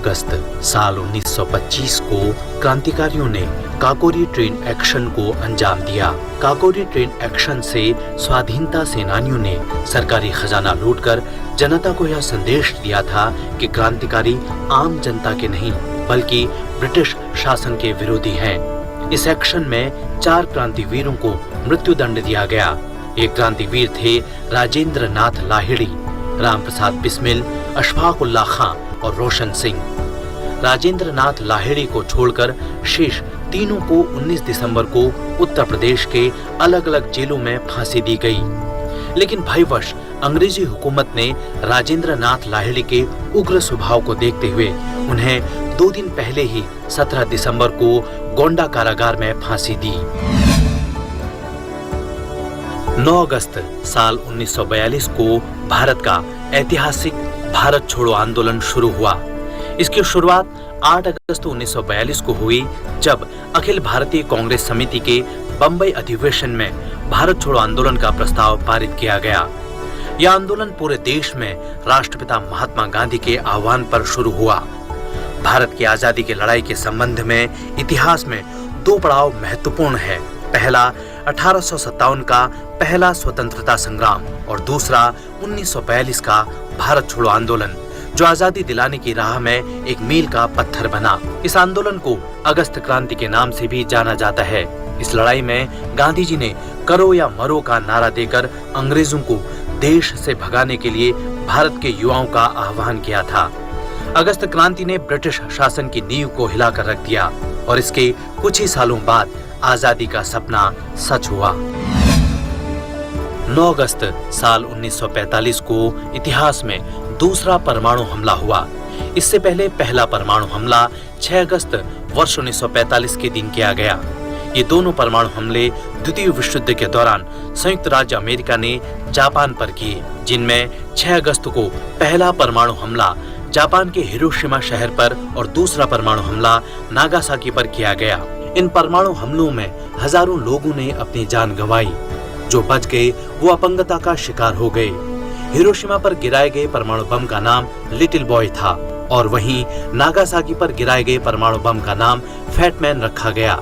अगस्त साल 1925 को क्रांतिकारियों ने काकोरी ट्रेन एक्शन को अंजाम दिया। काकोरी ट्रेन एक्शन से स्वाधीनता सेनानियों ने सरकारी खजाना लूटकर जनता को यह संदेश दिया था कि क्रांतिकारी आम जनता के नहीं बल्कि ब्रिटिश शासन के विरोधी हैं। इस एक्शन में 4 क्रांतिवीरों को मृत्युदंड दिया गया। ये क्रांतिवीर थे राजेंद्र नाथ लाहिड़ी, राम प्रसाद बिस्मिल, अशफाक उल्लाह खां और रोशन सिंह। राजेंद्र नाथ लाहिड़ी को छोड़कर शेष तीनों को 19 दिसंबर को उत्तर प्रदेश के अलग अलग जेलों में फांसी दी गई। लेकिन भयवश अंग्रेजी हुकूमत ने राजेंद्र नाथ लाहिड़ी के उग्र स्वभाव को देखते हुए उन्हें 2 दिन पहले ही 17 दिसंबर को गोंडा कारागार में फांसी दी। 9 अगस्त साल 1942 को भारत का ऐतिहासिक भारत छोड़ो आंदोलन शुरू हुआ। इसकी शुरुआत 8 अगस्त 1942 को हुई, जब अखिल भारतीय कांग्रेस समिति के बंबई अधिवेशन में भारत छोड़ो आंदोलन का प्रस्ताव पारित किया गया। यह आंदोलन पूरे देश में राष्ट्रपिता महात्मा गांधी के आह्वान पर शुरू हुआ। भारत की आजादी की लड़ाई के संबंध में इतिहास में 2 पड़ाव महत्वपूर्ण है। पहला 1857 का पहला स्वतंत्रता संग्राम और दूसरा 1942 का भारत छोड़ो आंदोलन, जो आजादी दिलाने की राह में एक मील का पत्थर बना। इस आंदोलन को अगस्त क्रांति के नाम से भी जाना जाता है। इस लड़ाई में गांधी जी ने करो या मरो का नारा देकर अंग्रेजों को देश से भगाने के लिए भारत के युवाओं का आह्वान किया था। अगस्त क्रांति ने ब्रिटिश शासन की नींव को हिलाकर रख दिया और इसके कुछ ही सालों बाद आजादी का सपना सच हुआ। 9 अगस्त साल 1945 को इतिहास में दूसरा परमाणु हमला हुआ। इससे पहले पहला परमाणु हमला 6 अगस्त वर्ष 1945 के दिन किया गया। ये दोनों परमाणु हमले द्वितीय विश्व युद्ध के दौरान संयुक्त राज्य अमेरिका ने जापान पर किए, जिनमें 6 अगस्त को पहला परमाणु हमला जापान के हिरोशिमा शहर पर और दूसरा परमाणु हमला नागासाकी पर किया गया। इन परमाणु हमलों में हजारों लोगों ने अपनी जान गंवाई। जो बच गए वो अपंगता का शिकार हो गए। हिरोशिमा पर गिराए गए परमाणु बम का नाम लिटिल बॉय था और वहीं नागासाकी पर गिराए गए परमाणु बम का नाम फैट मैन रखा गया।